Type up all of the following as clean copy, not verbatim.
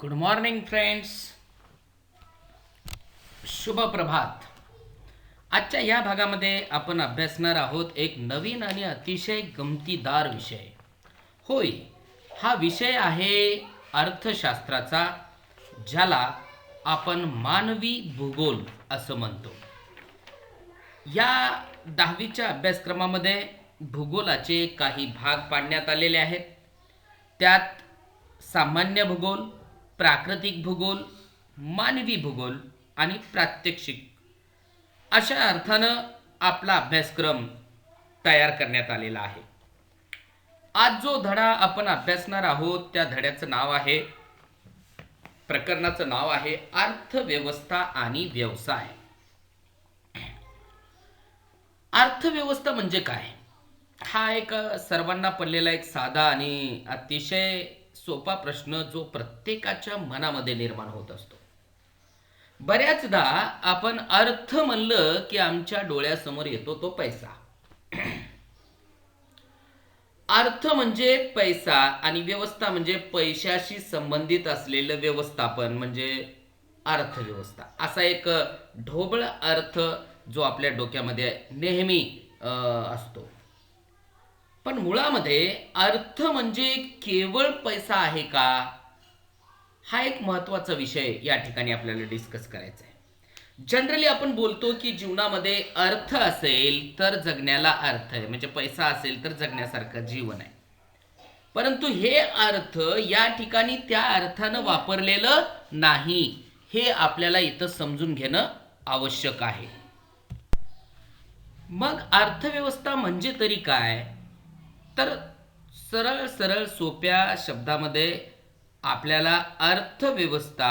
Good morning friends. शुभ प्रभात. आजच्या या भागामध्ये आपण अभ्यासणार आहोत एक नवीन आणि अतिशय गमतीदार विषय. होय, हा विषय आहे अर्थशास्त्राचा, ज्याला आपण मानवी भूगोल असं म्हणतो. या 10वीच्या अभ्यासक्रमामध्ये भूगोलाचे काही भाग पाडण्यात आलेले आहेत. त्यात सामान्य भूगोल, प्राकृतिक भूगोल, मानवी भूगोल आणि प्रात्यक्षिक अशा अर्थानं आपला अभ्यासक्रम तयार करण्यात आलेला आहे. आज जो धडा आपण अभ्यासणार आहोत त्या धड्याचं नाव आहे, प्रकरणाचं नाव आहे अर्थव्यवस्था आणि व्यवसाय. अर्थव्यवस्था म्हणजे काय? हा एक सर्वांना पडलेला एक साधा आणि अतिशय सोपा प्रश्न जो प्रत्येकाच्या मनामध्ये निर्माण होत असतो. बऱ्याचदा आपण अर्थ म्हणलं की आमच्या डोळ्यासमोर येतो तो पैसा. अर्थ म्हणजे पैसा आणि व्यवस्था म्हणजे पैशाशी संबंधित असलेलं व्यवस्थापन म्हणजे अर्थव्यवस्था. असा एक ढोबळ अर्थ जो आपल्या डोक्यामध्ये नेहमी असतो. पण मुळामध्ये अर्थ म्हणजे केवळ पैसा आहे का? हा एक महत्त्वाचा विषय या ठिकाणी आपल्याला डिस्कस करायचा आहे. जनरली आपण बोलतो की जीवनामध्ये अर्थ असेल तर जगण्याला अर्थ आहे, म्हणजे पैसा असेल तर जगण्यासारखं जीवन आहे. परंतु हे अर्थ या ठिकाणी त्या अर्थानं वापरलेलं नाही, हे आपल्याला इथं समजून घेणं आवश्यक आहे. मग अर्थव्यवस्था म्हणजे तरी काय? तर सरळ सरळ सोप्या शब्दामध्ये आपल्याला अर्थव्यवस्था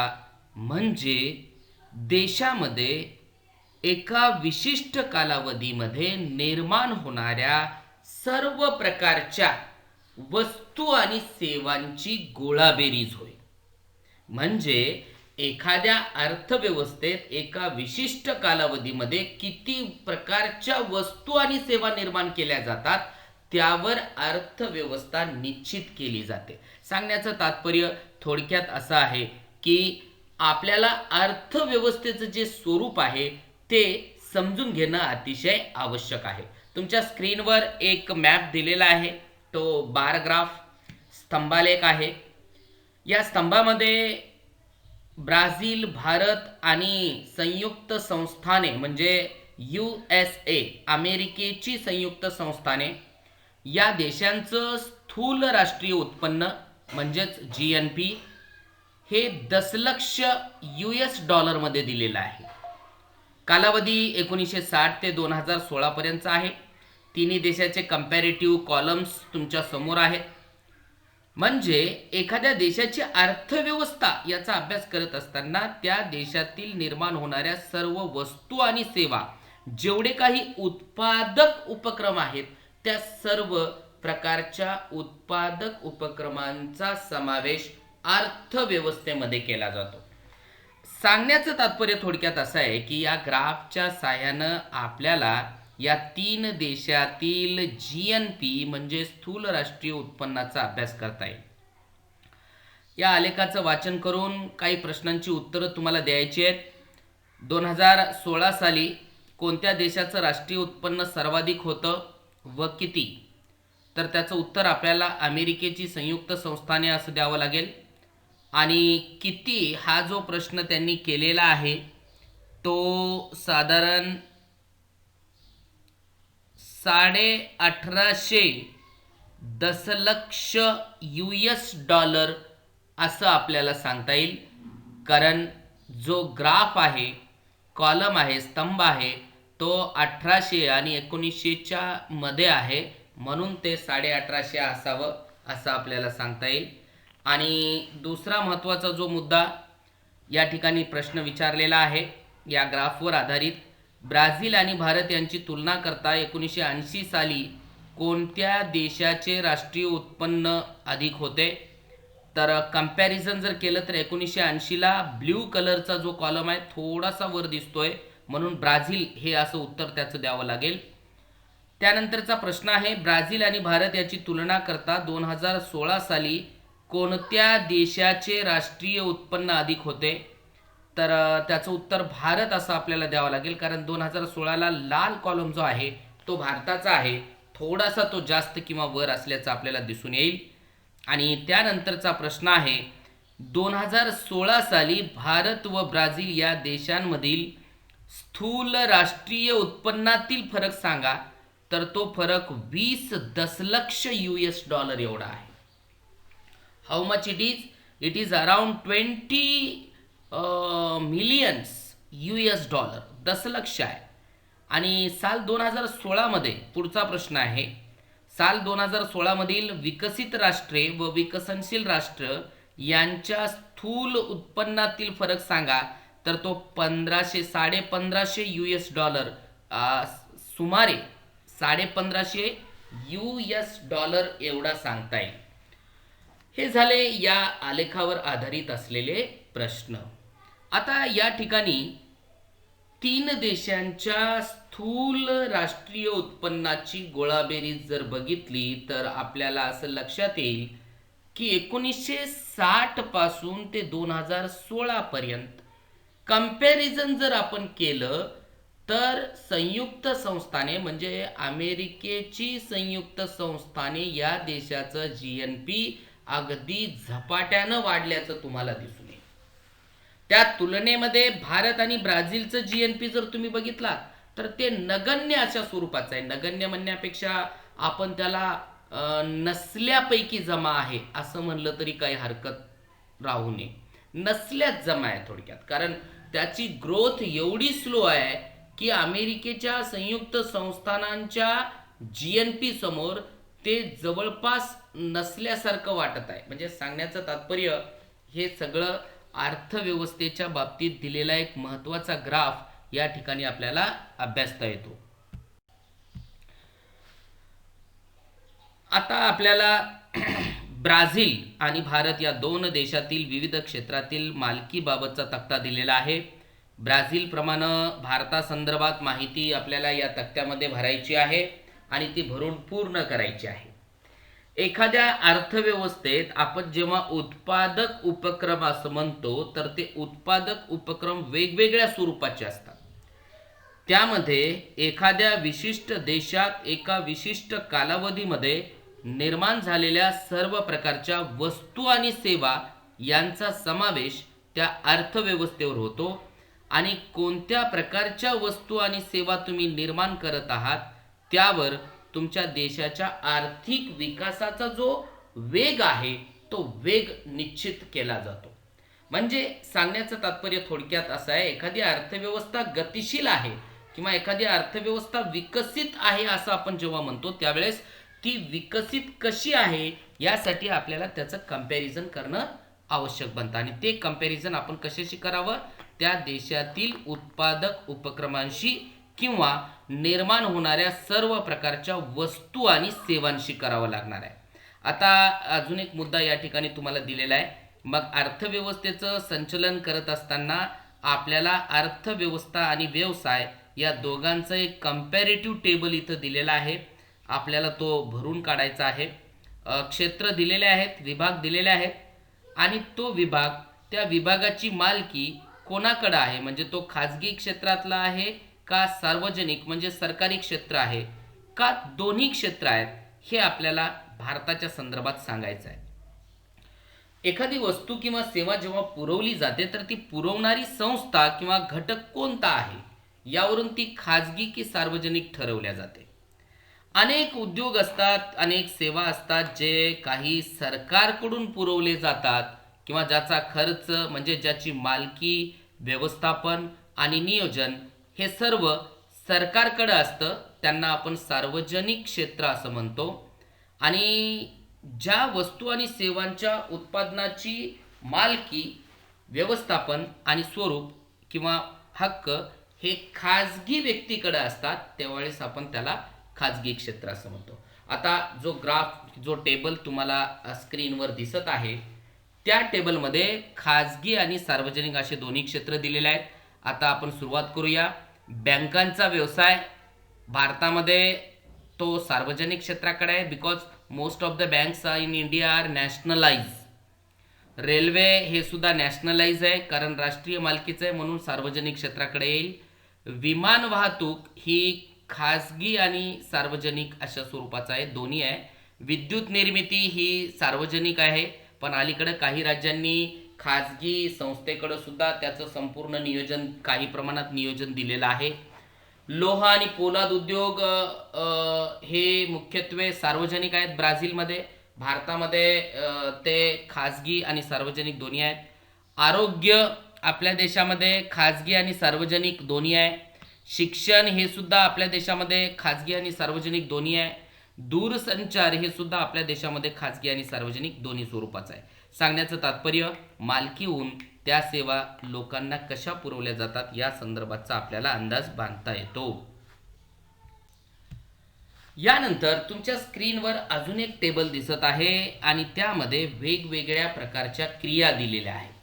म्हणजे देशामध्ये एका विशिष्ट कालावधीमध्ये निर्माण होणाऱ्या सर्व प्रकारच्या वस्तू आणि सेवांची गोळाबेरीज होय. म्हणजे एखाद्या अर्थव्यवस्थेत एका विशिष्ट कालावधीमध्ये किती प्रकारच्या वस्तू आणि सेवा निर्माण केल्या जातात त्यावर अर्थव्यवस्था निश्चित केली जाते. सांगण्याचं तात्पर्य थोडक्यात असं आहे की आपल्याला अर्थव्यवस्थेचं जे स्वरूप आहे ते समजून घेणं अतिशय आवश्यक आहे. तुमच्या स्क्रीनवर एक मॅप दिलेला आहे, तो बार ग्राफ स्तंभालेख आहे. या स्तंभामध्ये ब्राझील, भारत आणि संयुक्त संस्थाने म्हणजे USA, अमेरिकेची संयुक्त संस्थाने, या देशांचं स्थूल राष्ट्रीय उत्पन्न म्हणजेच GNP हे दशलक्ष US डॉलरमध्ये दिलेलं आहे. कालावधी 1960 ते 2016 पर्यंतचा आहे. तिन्ही देशाचे कंपॅरेटिव्ह कॉलम्स तुमच्या समोर आहेत. म्हणजे एखाद्या देशाची अर्थव्यवस्था याचा अभ्यास करत असताना त्या देशातील निर्माण होणाऱ्या सर्व वस्तू आणि सेवा, जेवढे काही उत्पादक उपक्रम आहेत त्या सर्व प्रकारच्या उत्पादक उपक्रमांचा समावेश अर्थव्यवस्थेमध्ये केला जातो. सांगण्याचं तात्पर्य थोडक्यात असं आहे की या ग्राफच्या साहाय्यानं आपल्याला या 3 देशातील GNP म्हणजे स्थूल राष्ट्रीय उत्पन्नाचा अभ्यास करता येईल. या आलेखाचं वाचन करून काही प्रश्नांची उत्तरं तुम्हाला द्यायची आहेत. 2016 साली कोणत्या देशाचं राष्ट्रीय उत्पन्न सर्वाधिक होतं व किती? तर त्याचं उत्तर आपल्याला अमेरिकेची संयुक्त संस्थाने असं द्यावं लागेल. आणि किती हा जो प्रश्न त्यांनी केलेला आहे तो साधारण 1850 दशलक्ष US डॉलर असं आपल्याला सांगता येईल. कारण जो ग्राफ आहे, कॉलम आहे, स्तंभ आहे तो 1800 आणि 1900च्या मध्ये आहे, म्हणून ते 1850 असावं असं आपल्याला सांगता येईल. आणि दुसरा महत्त्वाचा जो मुद्दा या ठिकाणी प्रश्न विचारलेला आहे या ग्राफवर आधारित, ब्राझील आणि भारत यांची तुलना करता 1980 साली कोणत्या देशाचे राष्ट्रीय उत्पन्न अधिक होते? तर कंपॅरिझन जर केलं तर 1980ला ब्ल्यू कलरचा जो कॉलम आहे थोडासा वर दिसतोय, म्हणून ब्राझील हे असं उत्तर त्याचं द्यावं लागेल. त्यानंतरचा प्रश्न आहे, ब्राझील आणि भारत याची तुलना करता 2016 साली कोणत्या देशाचे राष्ट्रीय उत्पन्न अधिक होते? तर त्याचं उत्तर भारत असं आपल्याला द्यावं लागेल, कारण 2016ला लाल कॉलम जो आहे तो भारताचा आहे. थोडासा तो जास्त किंवा वर असल्याचं आपल्याला दिसून येईल. आणि त्यानंतरचा प्रश्न आहे, 2016 साली भारत व ब्राझील या देशांमधील स्थूल राष्ट्रीय उत्पन्नातील फरक सांगा. तर तो फरक 20 दशलक्ष US डॉलर एवढा आहे. How much it is? It is around 20 millions US dollar, दशलक्ष आहे. आणि साल 2016 मध्ये पुढचा प्रश्न आहे, साल 2016 मधील विकसित राष्ट्रे व विकसनशील राष्ट्र यांच्या स्थूल उत्पन्नातील फरक सांगा. तर तो 1500 US डॉलर, सुमारे 1550 US डॉलर एवढा सांगता येईल. हे झाले या आलेखावर आधारित असलेले प्रश्न. आता या ठिकाणी 3 देशांच्या स्थूल राष्ट्रीय उत्पन्नाची गोळाबेरीज जर बघितली तर आपल्याला असं लक्षात येईल की 1960 पासून ते 2016 पर्यंत कंपॅरिझन जर आपण केलं तर संयुक्त संस्थाने म्हणजे अमेरिकेची संयुक्त संस्थाने या देशाचं GNP अगदी झपाट्यानं वाढल्याचं तुम्हाला दिसून येईल. त्या तुलनेमध्ये भारत आणि ब्राझीलचं GNP जर तुम्ही बघितला तर ते नगण्य अशा स्वरूपाचं आहे. नगण्य म्हणण्यापेक्षा आपण त्याला नसल्यापैकी जमा आहे असं म्हणलं तरी काही हरकत राहू नये. नसल्याच जमा आहे थोडक्यात, कारण त्याची ग्रोथ एवढी स्लो आहे की अमेरिकेच्या संयुक्त संस्थानांच्या GNP समोर ते जवळपास नसल्यासारखं वाटत आहे. म्हणजे सांगण्याचं तात्पर्य, हे सगळं अर्थव्यवस्थेच्या बाबतीत दिलेला एक महत्त्वाचा ग्राफ या ठिकाणी आपल्याला अभ्यासता येतो. आता आपल्याला ब्राझील आणि भारत या 2 देशातील विविध क्षेत्रातील मालकीबाबतचा तक्ता दिलेला आहे. ब्राझील प्रमाणे भारतासंदर्भात माहिती आपल्याला या तक्त्यामध्ये भरायची आहे आणि ती भरून पूर्ण करायची आहे. एखाद्या अर्थव्यवस्थेत आपण जेव्हा उत्पादक उपक्रम असं म्हणतो तर ते उत्पादक उपक्रम वेगवेगळ्या स्वरूपाचे असतात. त्यामध्ये एखाद्या विशिष्ट देशात एका विशिष्ट कालावधीमध्ये निर्माण झालेल्या सर्व प्रकारच्या वस्तू आणि सेवा यांचा समावेश त्या अर्थव्यवस्थेवर होतो. आणि कोणत्या प्रकारच्या वस्तू आणि सेवा तुम्ही निर्माण करत आहात त्यावर तुमच्या देशाच्या आर्थिक विकासाचा जो वेग आहे तो वेग निश्चित केला जातो. म्हणजे सांगण्याचं तात्पर्य थोडक्यात असं आहे, एखादी अर्थव्यवस्था गतिशील आहे किंवा एखादी अर्थव्यवस्था विकसित आहे असं आपण जेव्हा म्हणतो त्यावेळेस ती विकसित कशी आहे यासाठी आपल्याला त्याचं कंपॅरिझन करणं आवश्यक बनतं. आणि ते कंपॅरिझन आपण कशाशी करावं? त्या देशातील उत्पादक उपक्रमांशी किंवा निर्माण होणाऱ्या सर्व प्रकारच्या वस्तू आणि सेवांशी करावं लागणार आहे. आता अजून एक मुद्दा या ठिकाणी तुम्हाला दिलेला आहे. मग अर्थव्यवस्थेचं संचलन करत असताना आपल्याला अर्थव्यवस्था आणि व्यवसाय या दोघांचं एक कंपॅरेटिव्ह टेबल इथं दिलेला आहे. आपल्याला तो भरून काढायचा आहे. क्षेत्र दिलेले आहेत, विभाग दिलेले आहेत आणि तो विभाग, त्या विभागाची मालकी कोणाकडे आहे, म्हणजे तो खाजगी क्षेत्रातला आहे का सार्वजनिक म्हणजे सरकारी क्षेत्र आहे का दोन्ही क्षेत्र आहेत, हे आपल्याला भारताच्या संदर्भात सांगायचं आहे. एखादी वस्तू किंवा सेवा जेव्हा पुरवली जाते तर ती पुरवणारी संस्था किंवा घटक कोणता आहे यावरून ती खाजगी की सार्वजनिक ठरवल्या जाते. अनेक उद्योग असतात, अनेक सेवा असतात जे काही सरकारकडून पुरवले जातात किंवा ज्याचा खर्च म्हणजे ज्याची मालकी, व्यवस्थापन आणि नियोजन हे सर्व सरकारकडे असतं. त्यांना आपण सार्वजनिक क्षेत्र असं म्हणतो. आणि ज्या वस्तू आणि सेवांच्या उत्पादनाची मालकी, व्यवस्थापन आणि स्वरूप किंवा हक्क हे खाजगी व्यक्तीकडे असतात त्यावेळेस आपण त्याला खाजगी क्षेत्र असं म्हणतो. आता जो ग्राफ, जो टेबल तुम्हाला स्क्रीनवर दिसत आहे त्या टेबलमध्ये खाजगी आणि सार्वजनिक असे दोन्ही क्षेत्र दिलेले आहेत. आता आपण सुरुवात करूया. बँकांचा व्यवसाय भारतामध्ये तो सार्वजनिक क्षेत्राकडे आहे, because most of the banks in India are nationalise. Railway हे सुद्धा नॅशनलाइज आहे, कारण राष्ट्रीय मालकीचं आहे म्हणून सार्वजनिक क्षेत्राकडे येईल. विमान वाहतूक ही खाजगी आणि सार्वजनिक अशा स्वरूपाचं आहे, दोन्ही आहे. विद्युत निर्मिती ही सार्वजनिक आहे, पण अलीकडे काही राज्यांनी खाजगी संस्थेकडे सुद्धा त्याचं संपूर्ण नियोजन, काही प्रमाणात नियोजन दिलेलं आहे. लोह आणि पोलाद उद्योग हे मुख्यत्वे सार्वजनिक आहेत ब्राझीलमध्ये. भारतामध्ये ते खाजगी आणि सार्वजनिक दोन्ही आहेत. आरोग्य आपल्या देशामध्ये खाजगी आणि सार्वजनिक दोन्ही आहे. शिक्षण हे सुद्धा आपल्या देशामध्ये खाजगी आणि सार्वजनिक दोन्ही आहे. दूरसंचार हे सुद्धा आपल्या देशामध्ये खाजगी आणि सार्वजनिक दोन्ही स्वरूपाचं आहे. सांगण्याचं तात्पर्य, मालकीहून त्या सेवा लोकांना कशा पुरवल्या जातात या संदर्भाचा आपल्याला अंदाज बांधता येतो. यानंतर तुमच्या स्क्रीनवर अजून एक टेबल दिसत आहे आणि त्यामध्ये वेगवेगळ्या प्रकारच्या क्रिया दिलेल्या आहेत.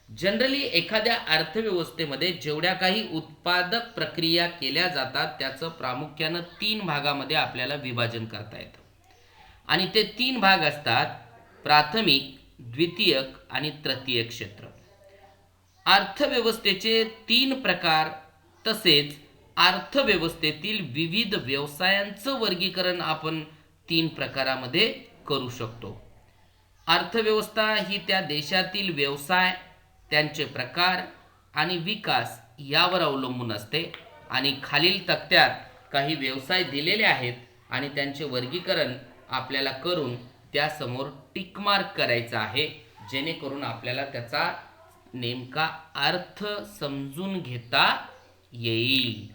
जनरली एखाद्या अर्थव्यवस्थेमध्ये जेवढ्या काही उत्पादक प्रक्रिया केल्या जातात त्याचं प्रामुख्यानं 3 भागामध्ये आपल्याला विभाजन करता येतं. आणि ते 3 भाग असतात प्राथमिक, द्वितीयक आणि तृतीयक क्षेत्र. अर्थव्यवस्थेचे 3 प्रकार तसेच अर्थव्यवस्थेतील विविध व्यवसायांचं वर्गीकरण आपण 3 प्रकारामध्ये करू शकतो. अर्थव्यवस्था ही त्या देशातील व्यवसाय, त्यांचे प्रकार आणि विकास यावर अवलंबून असते. आणि खालील तक्त्यात काही व्यवसाय दिलेले आहेत आणि त्यांचे वर्गीकरण आपल्याला करून त्यासमोर टिक मार्क करायचा आहे, जेणेकरून आपल्याला त्याचा नेमका अर्थ समजून घेता येईल.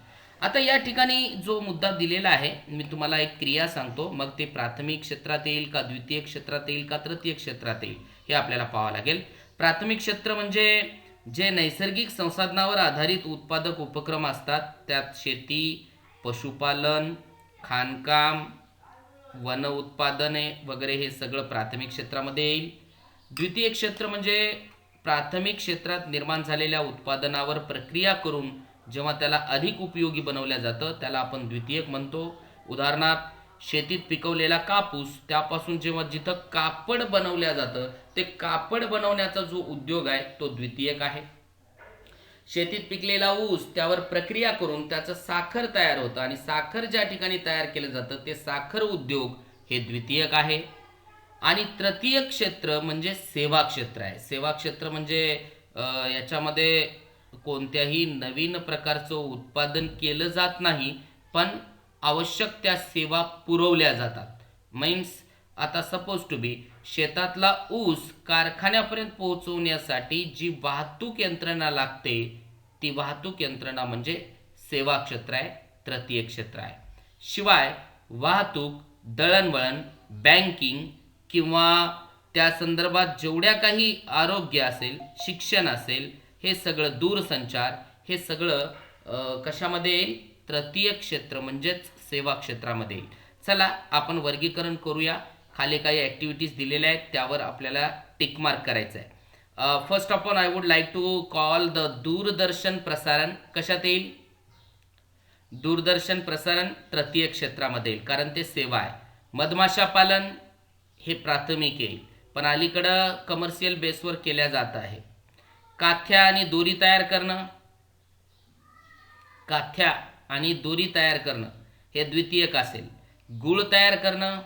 आता या ठिकाणी जो मुद्दा दिलेला आहे, मी तुम्हाला एक क्रिया सांगतो, मग ते प्राथमिक क्षेत्रात येईल का, द्वितीय क्षेत्रात येईल का, तृतीय क्षेत्रात येईल हे आपल्याला पाहावं लागेल. प्राथमिक क्षेत्र म्हणजे जे नैसर्गिक संसाधनावर आधारित उत्पादक उपक्रम असतात, त्यात शेती, पशुपालन, खाणकाम, वन उत्पादने वगैरे हे सगळं प्राथमिक क्षेत्रामध्ये येईल. द्वितीय क्षेत्र म्हणजे प्राथमिक क्षेत्रात निर्माण झालेल्या उत्पादनावर प्रक्रिया करून जेव्हा त्याला अधिक उपयोगी बनवल्या जातं त्याला आपण द्वितीयक म्हणतो. उदाहरणार्थ शेतीत पिकवलेला कापूस, त्यापासून जेव्हा जिथं कापड बनवल्या जातं ते कापड बनवण्याचा जो उद्योग आहे तो द्वितीयक आहे. शेतीत पिकलेला ऊस, त्यावर प्रक्रिया करून त्याचं साखर तयार होतं आणि साखर ज्या ठिकाणी तयार केलं जातं ते साखर उद्योग हे द्वितीयक आहे. आणि तृतीय क्षेत्र म्हणजे सेवा क्षेत्र आहे. सेवा क्षेत्र म्हणजे याच्यामध्ये कोणत्याही नवीन प्रकारचं उत्पादन केलं जात नाही, पण आवश्यक त्या सेवा पुरवल्या जातात. मीन्स आता सपोज टू बी शेतातला ऊस कारखान्यापर्यंत पोहोचवण्यासाठी जी वाहतूक यंत्रणा लागते ती वाहतूक यंत्रणा म्हणजे सेवा क्षेत्र आहे, तृतीय क्षेत्र आहे. शिवाय वाहतूक, दळणवळण, बँकिंग किंवा त्या संदर्भात जेवढ्या काही आरोग्य असेल, शिक्षण असेल, हे सगळं दूरसंचार हे सगळं कशामध्ये येईल, तृतीय क्षेत्र म्हणजेच सेवा क्षेत्रामध्ये येईल. चला आपण वर्गीकरण करूया. खाली काही ॲक्टिव्हिटीज दिलेल्या आहेत त्यावर आपल्याला टिक मार्क करायचं आहे. First of all I would like to call the Doordarshan प्रसारण. कशात येईल? दूरदर्शन प्रसारण तृतीय क्षेत्रामध्ये येईल कारण ते सेवा आहे. मधमाशा पालन हे प्राथमिक येईल पण अलीकडं कमर्शियल बेसवर केल्या जात आहे. काथ्या आणि दोरी तयार करणं, काथ्या आणि दोरी तयार करणं हे द्वितीयक असेल. गुळ तयार करणं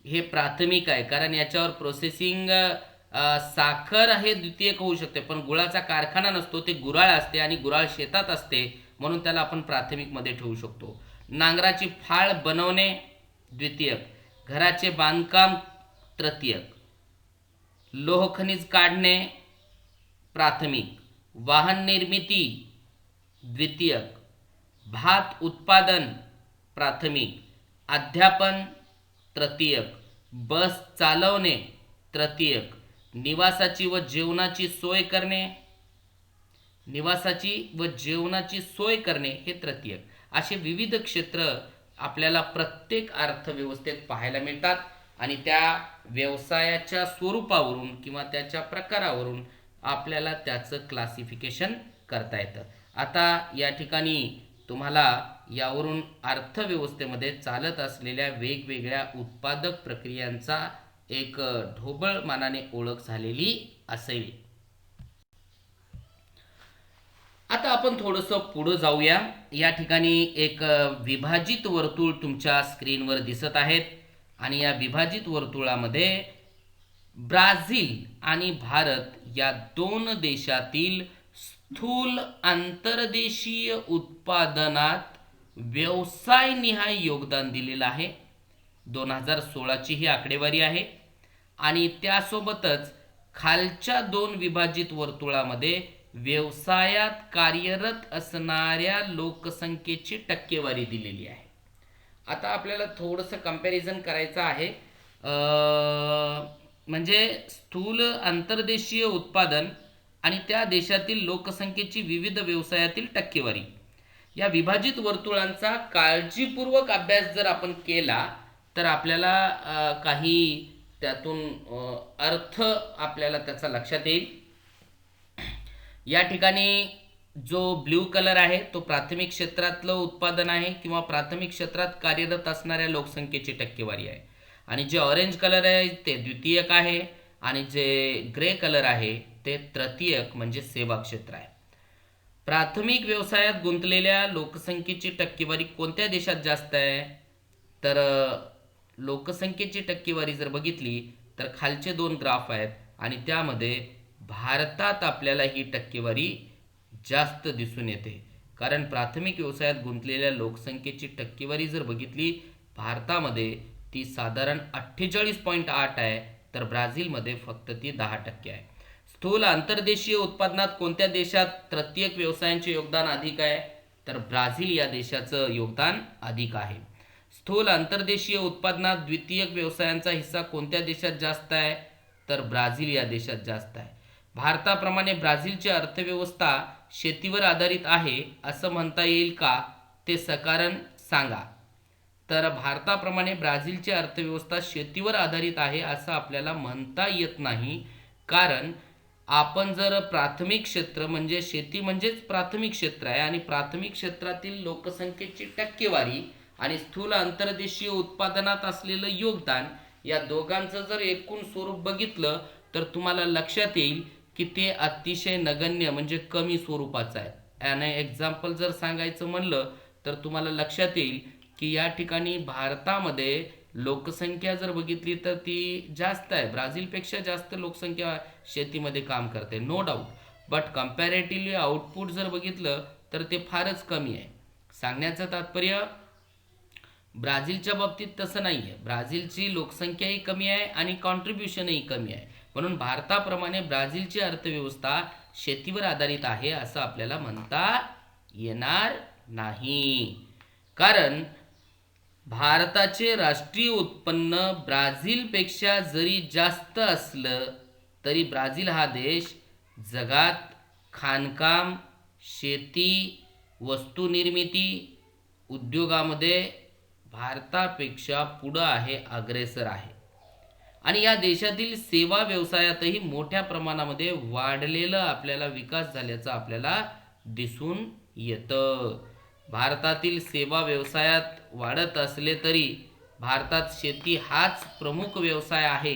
हे प्राथमिक आहे कारण याच्यावर प्रोसेसिंग, साखर हे द्वितीयक होऊ शकते पण गुळाचा कारखाना नसतो, ते गुराळ असते आणि गुराळ शेतात असते म्हणून त्याला आपण प्राथमिक मध्ये ठेवू शकतो. नांगराची फाळ बनवणे द्वितीयक, घराचे बांधकाम तृतीयक, लोह खनिज काढणे प्राथमिक, वाहन निर्मिती द्वितीयक, भात उत्पादन प्राथमिक, अध्यापन तृतीयक, बस चालवणे तृतीयक, निवासाची व जेवणाची सोय करणे, निवासाची व जेवणाची सोय करणे हे तृतीयक. असे विविध क्षेत्र आपल्याला प्रत्येक अर्थव्यवस्थेत पाहायला मिळतात आणि त्या व्यवसायाच्या स्वरूपावरून किंवा त्याच्या प्रकारावरून आपल्याला त्याचं क्लासिफिकेशन करता येतं. आता या ठिकाणी तुम्हाला यावरून अर्थव्यवस्थेमध्ये चालत असलेल्या वेगवेगळ्या उत्पादक प्रक्रियांचा एक ढोबळ मानाने ओळख झालेली असावी. आता आपण थोडंसं पुढं जाऊया. या ठिकाणी एक विभाजित वर्तुळ तुमच्या स्क्रीनवर दिसत आहेत आणि या विभाजित वर्तुळामध्ये ब्राझील आणि भारत या दोन देशातील स्थूल आंतरदेशीय उत्पादनात व्यवसायनिहाय योगदान दिलेलं आहे. 2016ची ही आकडेवारी आहे. आणि त्यासोबतच खालच्या दोन विभाजित वर्तुळामध्ये व्यवसायात कार्यरत असणाऱ्या लोकसंख्येची टक्केवारी दिलेली आहे. आता आपल्याला थोडंसं कंपॅरिझन करायचं आहे. म्हणजे स्थूल आंतरदेशीय उत्पादन आणि त्या देशातील लोकसंख्येची विविध व्यवसायातील टक्केवारी या विभाजित वर्तुळांचा काळजीपूर्वक अभ्यास जर आपण केला तर आपल्याला काही त्यातून अर्थ आपल्याला त्याचा लक्षात येईल. या ठिकाणी जो ब्ल्यू कलर आहे तो प्राथमिक क्षेत्रातलं उत्पादन आहे किंवा प्राथमिक क्षेत्रात कार्यरत असणाऱ्या लोकसंख्येची टक्केवारी आहे. आणि जे ऑरेंज कलर आहे ते द्वितीयक आहे आणि जे ग्रे कलर आहे ते तृतीयक म्हणजे सेवा क्षेत्र आहे. प्राथमिक व्यवसायात गुंतलेल्या लोकसंख्येची टक्केवारी कोणत्या देशात जास्त आहे? तर लोकसंख्येची टक्केवारी जर बघितली तर खालचे दोन ग्राफ आहेत आणि त्यामध्ये भारतात आपल्याला ही टक्केवारी जास्त दिसून येते. कारण प्राथमिक व्यवसायात गुंतलेल्या लोकसंख्येची टक्केवारी जर बघितली भारतामध्ये ती साधारण 48.8 आहे तर ब्राझीलमध्ये फक्त ती 10% आहे. स्थूल आंतरदेशीय उत्पादनात कोणत्या देशात तृतीयक व्यवसायांचे योगदान अधिक आहे? तर ब्राझील या देशाचं योगदान अधिक आहे. स्थूल आंतरदेशीय उत्पादनात द्वितीयक व्यवसायांचा हिस्सा कोणत्या देशात जास्त आहे? तर ब्राझील या देशात जास्त आहे. भारताप्रमाणे ब्राझीलची अर्थव्यवस्था शेतीवर आधारित आहे असं म्हणता येईल का? ते सकारण सांगा. तर भारताप्रमाणे ब्राझीलची अर्थव्यवस्था शेतीवर आधारित आहे असं आपल्याला म्हणता येत नाही. कारण आपण जर प्राथमिक क्षेत्र म्हणजे शेती म्हणजेच प्राथमिक क्षेत्र आहे आणि प्राथमिक क्षेत्रातील लोकसंख्येची टक्केवारी आणि स्थूल आंतरदेशीय उत्पादनात असलेलं योगदान या दोघांचं जर एकूण स्वरूप बघितलं तर तुम्हाला लक्षात येईल की ते अतिशय नगण्य म्हणजे कमी स्वरूपाचं आहे. आणि एक्झाम्पल जर सांगायचं म्हणलं तर तुम्हाला लक्षात येईल की या ठिकाणी भारतामध्ये लोकसंख्या जर बघितली तर ती जास्त आहे. ब्राझीलपेक्षा जास्त लोकसंख्या शेतीमध्ये काम करते, no doubt. But comparatively output जर बघितलं तर ते फारच कमी आहे. सांगण्याचं तात्पर्य ब्राझीलच्या बाबतीत तसं नाही आहे. ब्राझीलची लोकसंख्याही कमी आहे आणि कॉन्ट्रीब्युशनही कमी आहे. म्हणून भारताप्रमाणे ब्राझीलची अर्थव्यवस्था शेतीवर आधारित आहे असं आपल्याला म्हणता येणार नाही. कारण भारताचे राष्ट्रीय उत्पन्न ब्राझीलपेक्षा जरी जास्त असलं तरी ब्राझील हा देश जगात खाणकाम, शेती, वस्तुनिर्मिती, उद्योगामध्ये भारतापेक्षा पुढं आहे, अग्रेसर आहे. आणि या देशातील सेवा व्यवसायातही मोठ्या प्रमाणामध्ये वाढलेलं आपल्याला विकास झाल्याचं आपल्याला दिसून येतं. भारतातील सेवा व्यवसायात वाढत असले तरी भारतात शेती हाच प्रमुख व्यवसाय आहे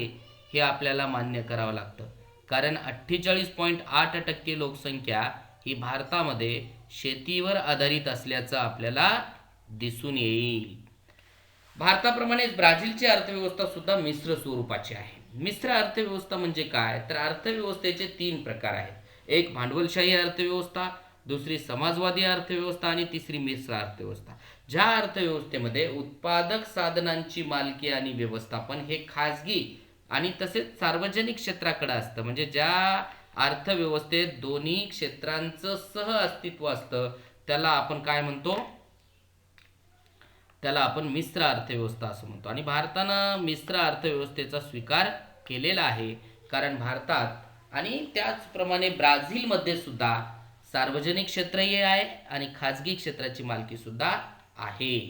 हे आपल्याला मान्य करावं लागतं. कारण 48.8% लोकसंख्या ही भारतामध्ये शेतीवर आधारित असल्याचं आपल्याला दिसून येईल. भारताप्रमाणेच ब्राझीलची अर्थव्यवस्था सुद्धा मिश्र स्वरूपाची आहे. मिश्र अर्थव्यवस्था म्हणजे काय? तर अर्थव्यवस्थेचे 3 प्रकार आहेत. एक भांडवलशाही अर्थव्यवस्था, दुसरी समाजवादी अर्थव्यवस्था आणि तिसरी मिश्र अर्थव्यवस्था. ज्या अर्थव्यवस्थेमध्ये उत्पादक साधनांची मालकी आणि व्यवस्थापन हे खाजगी आणि तसेच सार्वजनिक क्षेत्राकडे असतं, म्हणजे ज्या अर्थव्यवस्थेत दोन्ही क्षेत्रांचं सह अस्तित्व असतं त्याला आपण काय म्हणतो? त्याला आपण मिश्र अर्थव्यवस्था असं म्हणतो. आणि भारतानं मिश्र अर्थव्यवस्थेचा स्वीकार केलेला आहे. कारण भारतात आणि त्याचप्रमाणे ब्राझीलमध्ये सुद्धा सार्वजनिक क्षेत्रही आहे आणि खाजगी क्षेत्राची मालकी सुद्धा आहे.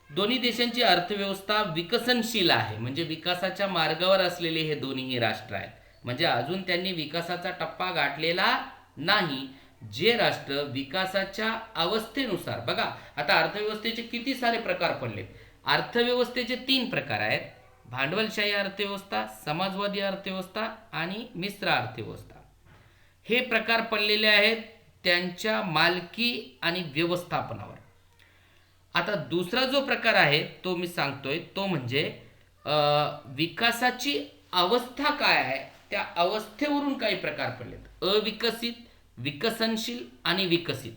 दोन्ही देशांची अर्थव्यवस्था विकसनशील आहे, म्हणजे विकासाच्या मार्गावर असलेले हे दोन्हीही राष्ट्र आहेत. म्हणजे अजून त्यांनी विकासाचा टप्पा गाठलेला नाही. जे राष्ट्र विकासाच्या अवस्थेनुसार, बघा आता अर्थव्यवस्थेचे किती सारे प्रकार पडले. अर्थव्यवस्थेचे 3 प्रकार आहेत. भांडवलशाही अर्थव्यवस्था, समाजवादी अर्थव्यवस्था आणि मिश्र अर्थव्यवस्था हे प्रकार पडलेले आहेत त्यांच्या मालकी आणि व्यवस्थापनावर. आता दुसरा जो प्रकार आहे तो मी सांगतोय तो म्हणजे विकासाची अवस्था काय आहे, त्या अवस्थेवरून काही प्रकार पडलेत. अविकसित, विकसनशील आणि विकसित.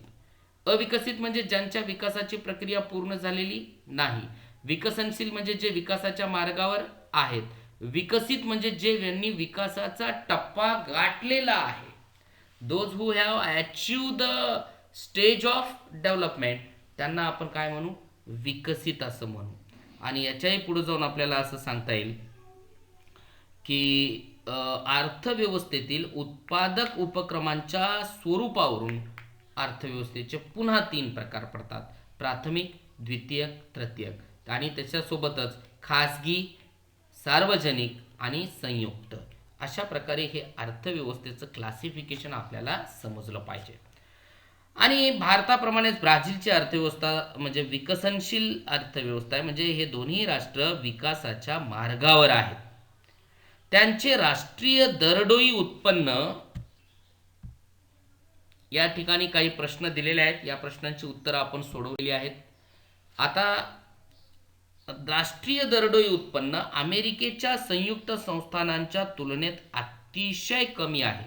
अविकसित म्हणजे ज्यांच्या विकासाची प्रक्रिया पूर्ण झालेली नाही. विकसनशील म्हणजे जे विकासाच्या मार्गावर आहेत. विकसित म्हणजे जे यांनी विकासाचा टप्पा गाठलेला आहे. Those who have achieve the stage of development त्यांना आपण काय म्हणू, विकसित असं म्हणू. आणि याच्याही पुढे जाऊन आपल्याला असं सांगता येईल की अर्थव्यवस्थेतील उत्पादक उपक्रमांच्या स्वरूपावरून अर्थव्यवस्थेचे पुन्हा 3 प्रकार पडतात. प्राथमिक, द्वितीयक, तृतीयक आणि त्याच्यासोबतच खासगी, सार्वजनिक आणि संयुक्त. अशा प्रकारे हे अर्थव्यवस्थेचं क्लासिफिकेशन आपल्याला समजलं पाहिजे. आणि भारताप्रमाणेच ब्राझीलची अर्थव्यवस्था म्हणजे विकसनशील अर्थव्यवस्था आहे. म्हणजे हे दोन्ही राष्ट्र विकासाच्या मार्गावर आहेत. त्यांचे राष्ट्रीय दरडोई उत्पन्न, या ठिकाणी काही प्रश्न दिलेले आहेत, या प्रश्नांची उत्तरं आपण सोडवली आहेत. आता राष्ट्रीय दरडोई उत्पन्न अमेरिकेच्या संयुक्त संस्थानांच्या तुलनेत अतिशय कमी आहे.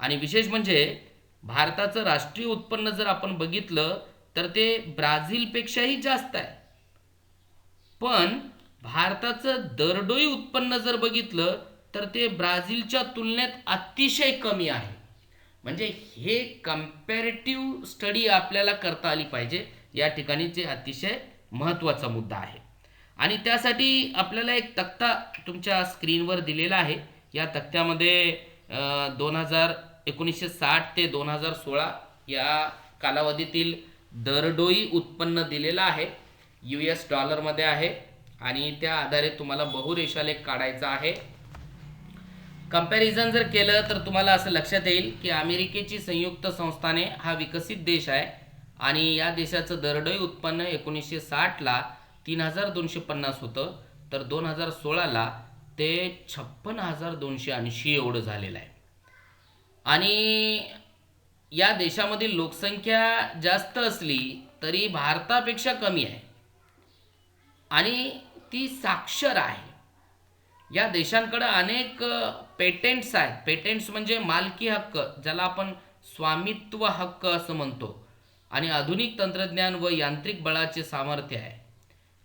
आणि विशेष म्हणजे भारताचं राष्ट्रीय उत्पन्न जर आपण बघितलं तर ते ब्राझीलपेक्षाही जास्त आहे. पण भारताचं दरडोई उत्पन्न जर बघितलं तर ते ब्राझीलच्या तुलनेत अतिशय कमी आहे. म्हणजे हे कम्पॅरेटिव्ह स्टडी आपल्याला करता आली पाहिजे. या ठिकाणी जे अतिशय महत्त्वाचा मुद्दा आहे. आणि त्यासाठी आपल्याला एक तक्ता तुमच्या स्क्रीनवर दिलेला आहे. या तक्त्यामध्ये 1960 ते 2016 या कालावधीतील दरडोई उत्पन्न दिलेलं आहे. US डॉलरमध्ये आहे आणि त्या आधारे तुम्हाला बहुरेषालेख काढायचा आहे. कंपॅरिझन जर केलं तर तुम्हाला असं लक्षात येईल की अमेरिकेची संयुक्त संस्थाने हा विकसित देश आहे आणि या देशाचं दरडोई उत्पन्न 1960ला 3250 होतं, तर 2016ला ते 56,280 एवढं झालेलं आहे. आणि या देशामधील लोकसंख्या जास्त असली तरी भारतापेक्षा कमी आहे आणि ती साक्षर आहे. या देशांकडे अनेक पेटेंट्स आहेत. पेटेंट्स म्हणजे मालकी हक्क, ज्याला आपण स्वामित्व हक्क असं म्हणतो. आणि आधुनिक तंत्रज्ञान व यांत्रिक बळाचे सामर्थ्य आहे.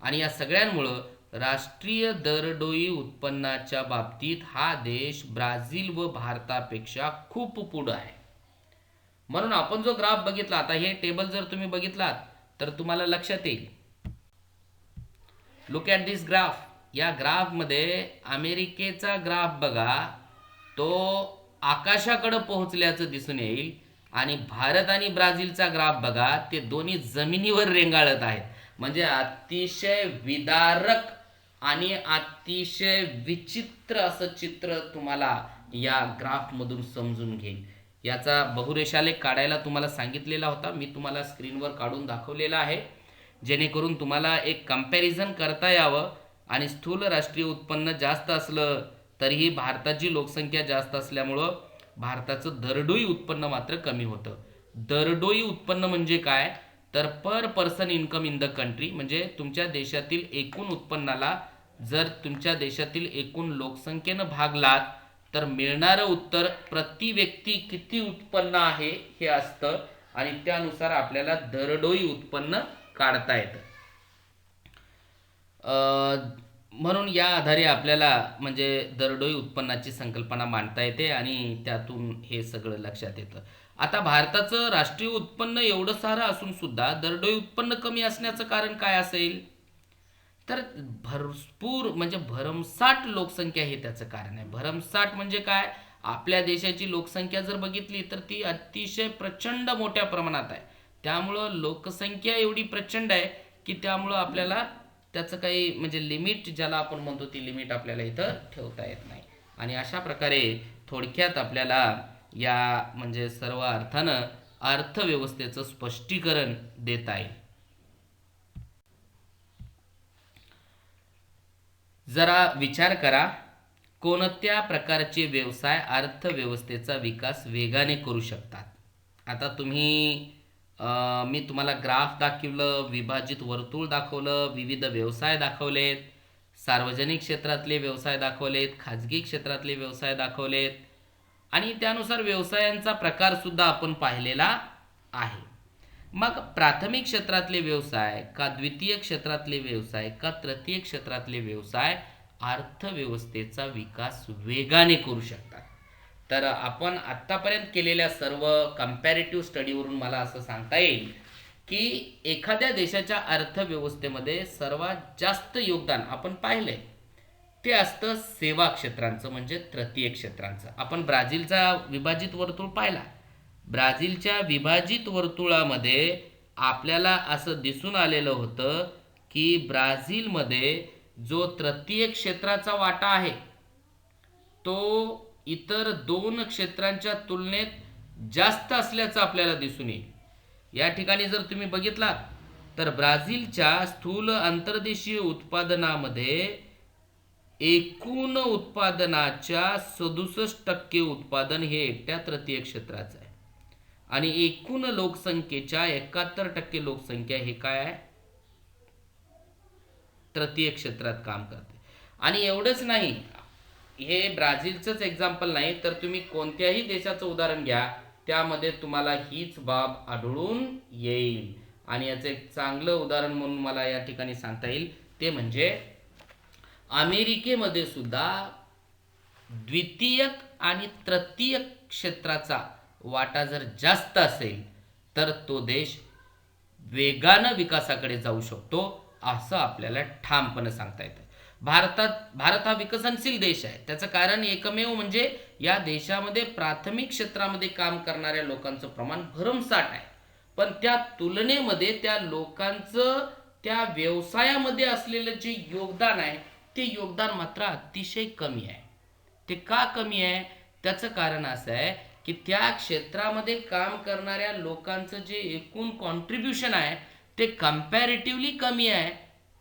आणि या सगळ्यांमुळं राष्ट्रीय दरडोई उत्पन्नाच्या बाबतीत हा देश ब्राझील व भारतापेक्षा खूप पुढं आहे. म्हणून आपण जो ग्राफ बघितला, आता हे टेबल जर तुम्ही बघितलात तर तुम्हाला लक्षात येईल. Look at this graph. या ग्राफमध्ये अमेरिकेचा ग्राफ बघा, तो आकाशाकडे पोहोचल्याचं दिसून येईल. आणि भारत आणि ब्राझीलचा ग्राफ बघा, ते दोन्ही जमिनीवर रेंगाळत आहेत. म्हणजे अतिशय विदारक आणि अतिशय विचित्र असं चित्र तुम्हाला या ग्राफमधून समजून घेईल. याचा बहुरेषालेख काढायला तुम्हाला सांगितलेला होता, मी तुम्हाला स्क्रीनवर काढून दाखवलेला आहे, जेणेकरून तुम्हाला एक कंपॅरिझन करता यावं. आणि स्थूल राष्ट्रीय उत्पन्न जास्त असलं तरीही भारताची लोकसंख्या जास्त असल्यामुळं भारताचं दरडोई उत्पन्न मात्र कमी होतं. दरडोई उत्पन्न म्हणजे काय, तर per person income in the country, म्हणजे तुमच्या देशातील एकूण उत्पन्नाला जर तुमच्या देशातील एकूण लोकसंख्येनं भागलात तर मिळणारं उत्तर प्रति व्यक्ती किती उत्पन्न आहे हे असतं आणि त्यानुसार आपल्याला दरडोई उत्पन्न काढता येतं. म्हणून या आधारे आपल्याला म्हणजे दरडोई उत्पन्नाची संकल्पना मांडता येते आणि त्यातून हे सगळं लक्षात येतं. आता भारताचं राष्ट्रीय उत्पन्न एवढं सारं असून सुद्धा दरडोई उत्पन्न कमी असण्याचं कारण काय असेल, तर भरपूर म्हणजे भरमसाठ लोकसंख्या हे त्याचं कारण आहे. भरमसाठ म्हणजे काय, आपल्या देशाची लोकसंख्या जर बघितली तर ती अतिशय प्रचंड मोठ्या प्रमाणात आहे. त्यामुळं लोकसंख्या एवढी प्रचंड आहे की त्यामुळं आपल्याला त्याचं काही म्हणजे लिमिट ज्याला आपण म्हणतो ती लिमिट आपल्याला इथं ठेवता येत नाही. आणि अशा प्रकारे थोडक्यात आपल्याला या म्हणजे सर्व अर्थानं अर्थव्यवस्थेचं स्पष्टीकरण देता येईल. जरा विचार करा, कोणत्या प्रकारचे व्यवसाय अर्थव्यवस्थेचा विकास वेगाने करू शकतात? आता मी तुम्हाला ग्राफ दाखवलं, विभाजित वर्तुळ दाखवलं, विविध व्यवसाय दाखवलेत, सार्वजनिक क्षेत्रातले व्यवसाय दाखवलेत, खाजगी क्षेत्रातले व्यवसाय दाखवलेत आणि त्यानुसार व्यवसायांचा प्रकार सुद्धा आपण पाहिलेला आहे. मग प्राथमिक क्षेत्रातले व्यवसाय का द्वितीय क्षेत्रातले व्यवसाय का तृतीय क्षेत्रातले व्यवसाय अर्थव्यवस्थेचा विकास वेगाने करू शकतात? तर आपण आत्तापर्यंत केलेल्या सर्व कंपॅरेटिव्ह स्टडीवरून मला असं सांगता येईल की एखाद्या देशाच्या अर्थव्यवस्थेमध्ये सर्वात जास्त योगदान आपण पाहिलंय ते असतं सेवा क्षेत्रांचं, म्हणजे तृतीय क्षेत्रांचं. आपण ब्राझीलचा विभाजित वर्तुळ पाहिला. ब्राझीलच्या विभाजित वर्तुळामध्ये आपल्याला असं दिसून आलेलं होतं की ब्राझीलमध्ये जो तृतीय क्षेत्राचा वाटा आहे तो इतर दोन क्षेत्रांच्या तुलनेत जास्त असल्याचं आपल्याला दिसून येईल. या ठिकाणी जर तुम्ही बघितलात तर ब्राझीलच्या स्थूल अंतर्देशीय उत्पादनामध्ये एकूण उत्पादनाच्या 67% उत्पादन हे एकट्या तृतीय क्षेत्राचं आहे आणि एकूण लोकसंख्येच्या 71% लोकसंख्या हे काय आहे, तृतीय क्षेत्रात काम करते. आणि एवढंच नाही, हे ब्राझीलचंच एक्झाम्पल नाही तर तुम्ही कोणत्याही देशाचं उदाहरण घ्या, त्यामध्ये तुम्हाला हीच बाब आढळून येईल. आणि याचं एक चांगलं उदाहरण म्हणून मला या ठिकाणी सांगता येईल ते म्हणजे अमेरिकेमध्ये सुद्धा द्वितीयक आणि तृतीय क्षेत्राचा वाटा जर जास्त असेल तर तो देश वेगानं विकासाकडे जाऊ शकतो असं आपल्याला ठामपणे सांगता येतं. भारत हा विकसनशील देश आहे. त्याचं कारण एकमेव म्हणजे या देशामध्ये प्राथमिक क्षेत्रामध्ये काम करणाऱ्या लोकांचं प्रमाण भरमसाठ आहे, पण त्या तुलनेमध्ये त्या लोकांचं त्या व्यवसायामध्ये असलेलं जे योगदान आहे ते योगदान मात्र अतिशय कमी आहे. ते का कमी आहे? त्याचं कारण असं आहे की त्या क्षेत्रामध्ये काम करणाऱ्या लोकांचं जे एकूण कॉन्ट्रीब्युशन आहे ते कंपॅरेटिव्हली कमी आहे,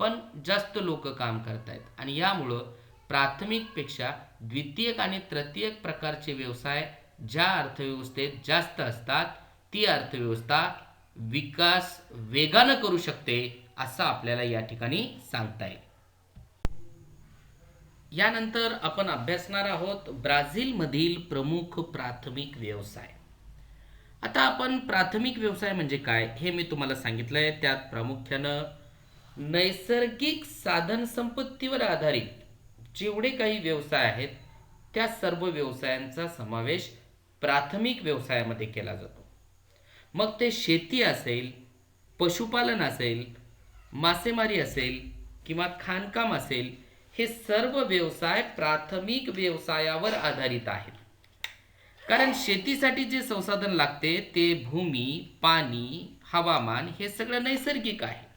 पण जास्त लोक काम करतायत आणि यामुळं प्राथमिकपेक्षा द्वितीयक आणि तृतीयक प्रकारचे व्यवसाय ज्या अर्थव्यवस्थेत जास्त असतात ती अर्थव्यवस्था विकास वेगानं करू शकते असं आपल्याला या ठिकाणी सांगता येईल. यानंतर आपण अभ्यासणार आहोत ब्राझीलमधील प्रमुख प्राथमिक व्यवसाय. आता आपण प्राथमिक व्यवसाय म्हणजे काय हे मी तुम्हाला सांगितलंय. त्यात प्रामुख्यानं नैसर्गिक साधन संपत्तीवर आधारित जेवढे काही व्यवसाय आहेत त्या सर्व व्यवसायांचा समावेश प्राथमिक व्यवसायामध्ये केला जातो. मग ते शेती असेल, पशुपालन असेल, मासेमारी असेल किंवा खाणकाम असेल, हे सर्व व्यवसाय प्राथमिक व्यवसायावर आधारित आहेत. कारण शेतीसाठी जे संसाधन लागते ते भूमी, पाणी, हवामान हे सगळं नैसर्गिक आहे.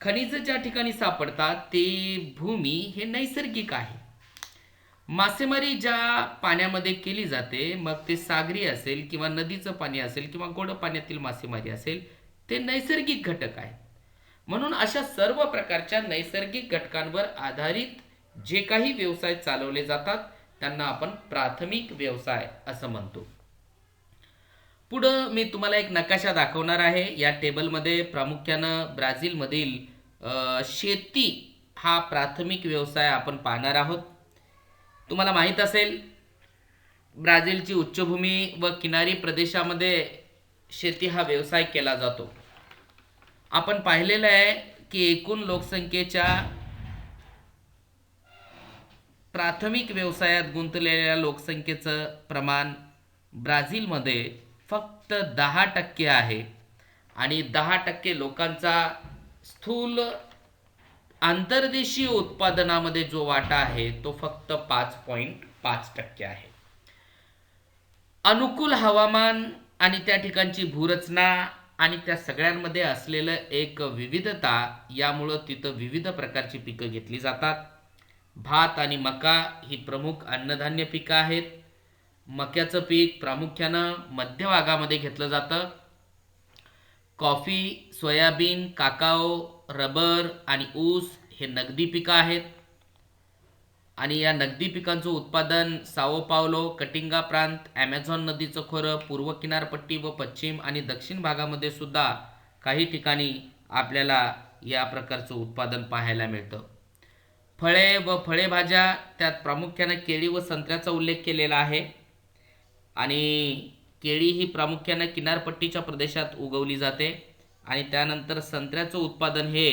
खनिज ज्या ठिकाणी सापडतात ते भूमी हे नैसर्गिक आहे. मासेमारी ज्या पाण्यामध्ये केली जाते, मग ते सागरी असेल किंवा नदीचं पाणी असेल किंवा गोड पाण्यातील मासेमारी असेल, ते नैसर्गिक घटक आहेत. म्हणून अशा सर्व प्रकारच्या नैसर्गिक घटकांवर आधारित जे काही व्यवसाय चालवले जातात त्यांना आपण प्राथमिक व्यवसाय असं म्हणतो. पुढं मी तुम्हाला एक नकाशा दाखवणार आहे. या टेबलमध्ये प्रामुख्यानं ब्राझीलमधील शेती हा प्राथमिक व्यवसाय आपण पाहणार आहोत. तुम्हाला माहीत असेल ब्राझीलची उच्चभूमी व किनारी प्रदेशामध्ये शेती हा व्यवसाय केला जातो. आपण पाहिलेलं आहे की एकूण लोकसंख्येच्या प्राथमिक व्यवसायात गुंतलेल्या लोकसंख्येचं प्रमाण ब्राझीलमध्ये फक्त 10% आहे आणि 10% लोकांचा स्थूल आंतरदेशीय उत्पादनामध्ये जो वाटा आहे तो फक्त 5.5% आहे. अनुकूल हवामान आणि त्या ठिकाणची भूरचना आणि त्या सगळ्यांमध्ये असलेलं एक विविधता यामुळं तिथं विविध प्रकारची पिकं घेतली जातात. भात आणि मका ही प्रमुख अन्नधान्य पिकं आहेत. मक्याचं पीक प्रामुख्यानं मध्य भागामध्ये घेतलं जातं. कॉफी, सोयाबीन, काकाओ, रबर आणि ऊस हे नगदी पिकं आहेत. आणि या नगदी पिकांचं उत्पादन साओ पावलो, कटिंगा प्रांत, ॲमेझॉन नदीचं खोरं, पूर्व किनारपट्टी व पश्चिम आणि दक्षिण भागामध्ये सुद्धा काही ठिकाणी आपल्याला या प्रकारचं उत्पादन पाहायला मिळतं. फळे व फळेभाज्या, त्यात प्रामुख्याने केळी व संत्र्याचा उल्लेख केलेला आहे. आणि केळी ही प्रामुख्याने किनारपट्टीच्या प्रदेशात उगवली जाते. आणि त्यानंतर संत्र्याचं उत्पादन हे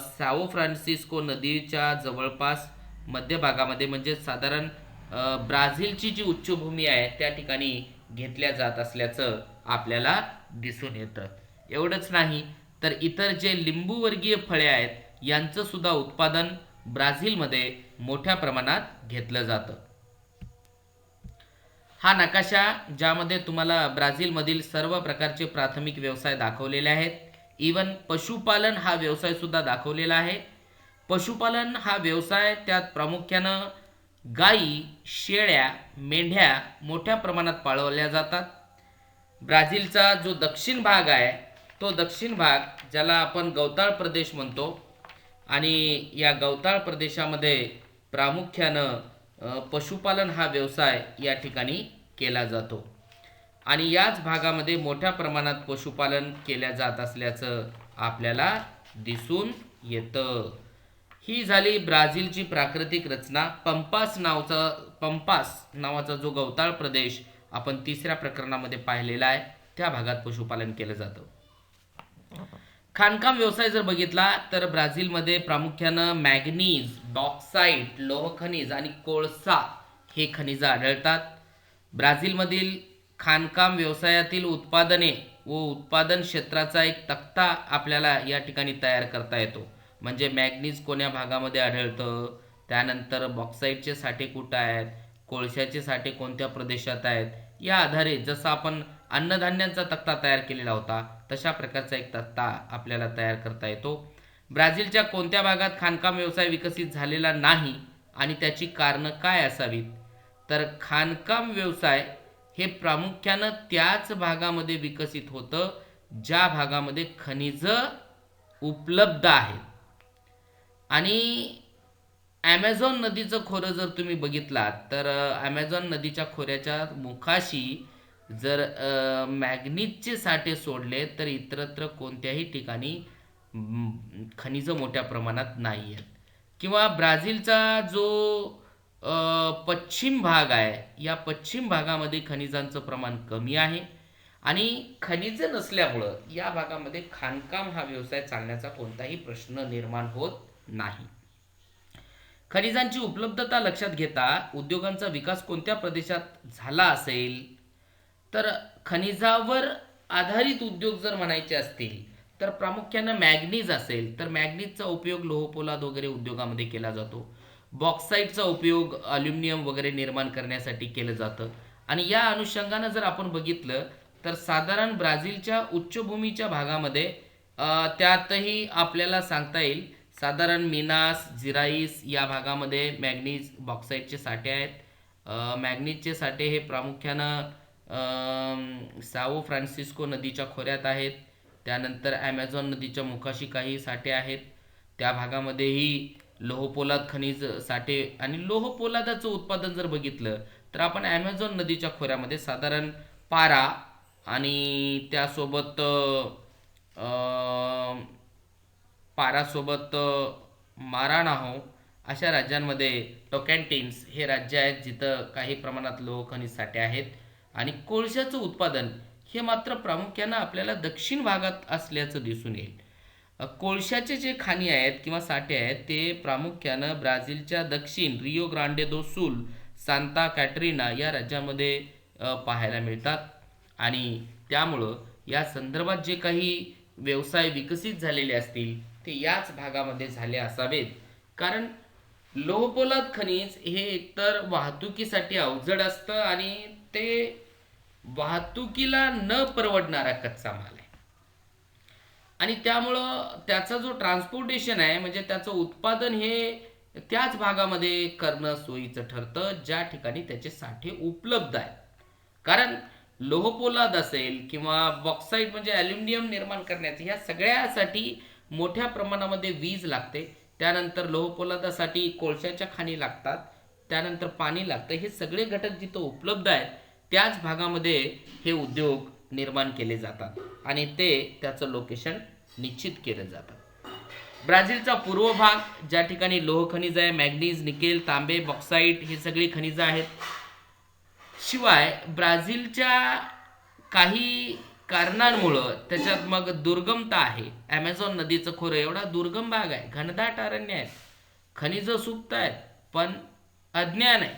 साओ फ्रान्सिस्को नदीच्या जवळपास मध्य भागामध्ये, म्हणजे साधारण ब्राझीलची जी उच्चभूमी आहे त्या ठिकाणी घेतल्या जात असल्याचं आपल्याला दिसून येतं. एवढंच नाही तर इतर जे लिंबूवर्गीय फळे आहेत यांचं सुद्धा उत्पादन ब्राझीलमध्ये मोठ्या प्रमाणात घेतलं जातं. हा नकाशा ज्यामध्ये तुम्हाला ब्राझीलमधील सर्व प्रकारचे प्राथमिक व्यवसाय दाखवलेले आहेत. इवन पशुपालन हा व्यवसाय सुद्धा दाखवलेला आहे. पशुपालन हा व्यवसाय, त्यात प्रामुख्यानं गायी, शेळ्या, मेंढ्या मोठ्या प्रमाणात पाळवल्या जातात. ब्राझीलचा जो दक्षिण भाग आहे तो दक्षिण भाग ज्याला आपण गवताळ प्रदेश म्हणतो, आणि या गवताळ प्रदेशामध्ये प्रामुख्यानं पशुपालन हा व्यवसाय या ठिकाणी केला जातो. आणि याच भागामध्ये मोठ्या प्रमाणात पशुपालन केल्या जात असल्याचं आपल्याला दिसून येतं. ही झाली ब्राझीलची प्राकृतिक रचना. पंपास नावाचा जो गवताळ प्रदेश आपण तिसऱ्या प्रकरणामध्ये पाहिलेला आहे, त्या भागात पशुपालन केलं जातं. खाणकाम व्यवसाय जर बघितला तर ब्राझीलमध्ये प्रामुख्यानं मॅग्नीज, बॉक्साईट, लोह खनिज आणि कोळसा हे खनिज आढळतात. ब्राझीलमधील खाणकाम व्यवसायातील उत्पादने व उत्पादन क्षेत्राचा एक तक्ता आपल्याला या ठिकाणी तयार करता येतो. म्हणजे मॅग्नीज कोण्या भागामध्ये आढळतं, त्यानंतर बॉक्साईटचे साठे कुठं आहेत, कोळशाचे साठे कोणत्या प्रदेशात आहेत, या आधारे जसं आपण अन्नधान्यांचा तक्ता तयार केलेला होता तशा प्रकारचा एक तक्ता आपल्याला तयार करता येतो. ब्राझीलच्या कोणत्या भागात खाणकाम व्यवसाय विकसित झालेला नाही आणि त्याची कारणं काय असावीत, तर खाणकाम व्यवसाय हे प्रामुख्यानं त्याच भागामध्ये विकसित होतं ज्या भागामध्ये खनिजं उपलब्ध आहेत. आणि ॲमेझॉन नदीचं खोरं जर तुम्ही बघितलात तर ॲमेझॉन नदीच्या खोऱ्याच्या मुखाशी जर मॅग्नीजचे साठे सोडले तर इतरत्र कोणत्याही ठिकाणी खनिजं मोठ्या प्रमाणात नाही आहेत. किंवा ब्राझीलचा जो पश्चिम भाग आहे, या पश्चिम भागामध्ये खनिजांचं प्रमाण कमी आहे आणि खनिजं नसल्यामुळं या भागामध्ये खाणकाम हा व्यवसाय चालण्याचा कोणताही प्रश्न निर्माण होत नाही. खनिजांची उपलब्धता लक्षात घेता उद्योगांचा विकास कोणत्या प्रदेशात झाला असेल, तर खनिजावर आधारित उद्योग जर म्हणायचे असतील तर प्रामुख्यानं मॅग्नीज असेल तर मॅग्नीजचा उपयोग लोहपोलाद वगैरे उद्योगामध्ये केला जातो. बॉक्साईटचा उपयोग अल्युमिनियम वगैरे निर्माण करण्यासाठी केलं जातं. आणि या अनुषंगानं जर आपण बघितलं तर साधारण ब्राझीलच्या उच्चभूमीच्या भागामध्ये त्यातही आपल्याला सांगता येईल साधारण मिनास, जिराईस या भागामध्ये मॅग्नीज, बॉक्साईटचे साठे आहेत. मॅग्नीजचे साठे हे प्रामुख्यानं साओ फ्रान्सिस्को नदीच्या खोऱ्यात आहेत. त्यानंतर ॲमेझॉन नदीच्या मुखाशी काही साठे आहेत. त्या भागामध्येही लोहपोलाद खनिज साठे, आणि लोहपोलादाचं उत्पादन जर बघितलं तर आपण ॲमेझॉन नदीच्या खोऱ्यामध्ये साधारण पारा आणि त्यासोबत पारासोबत माराणाहो अशा राज्यांमध्ये टोकॅन्टिन्स हे राज्य आहेत जिथं काही प्रमाणात लोह खनिज साठे आहेत. आणि कोळशाचं उत्पादन हे मात्र प्रामुख्यानं आपल्याला दक्षिण भागात असल्याचं दिसून येईल. कोळशाचे जे खाणी आहेत किंवा साठे आहेत ते प्रामुख्यानं ब्राझीलच्या दक्षिण रियो ग्रांडे दो सुल, सांता कॅटरिना या राज्यामध्ये पाहायला मिळतात. आणि त्यामुळं या संदर्भात जे काही व्यवसाय विकसित झालेले असतील ते याच भागामध्ये झाले असावेत. कारण लोहपोलाद खनिज हे एकतर वाहतुकीसाठी अवजड असतं आणि ते वाहतुकीला न परवडणारा कच्चा माल आहे. आणि त्यामुळं त्याचा जो ट्रान्सपोर्टेशन आहे, म्हणजे त्याचं उत्पादन हे त्याच भागामध्ये करणं सोयीचं ठरतं ज्या ठिकाणी त्याचे साठे उपलब्ध आहेत. कारण लोहपोलाद असेल किंवा बॉक्साईट म्हणजे ॲल्युमिनियम निर्माण करण्याचे, ह्या सगळ्यासाठी मोठ्या प्रमाणामध्ये वीज लागते. त्यानंतर लोहपोलादासाठी कोळशाच्या खाणी लागतात, त्यानंतर पाणी लागतं. हे सगळे घटक जिथं उपलब्ध आहेत त्याच भागामध्ये हे उद्योग निर्माण केले जातात आणि ते त्याचं लोकेशन निश्चित केलं जातं. ब्राझीलचा पूर्व भाग ज्या ठिकाणी लोह खनिज आहे, मॅग्नीज, निकेल, तांबे, बॉक्साईट ही सगळी खनिजं आहेत. शिवाय ब्राझीलच्या काही कारणांमुळं त्याच्यात मग दुर्गमता आहे. ॲमेझॉन नदीचं खोरं एवढा दुर्गम भाग आहे, घनदाट अरण्य आहेत, खनिजं सुप्त आहेत, पण अज्ञान आहे.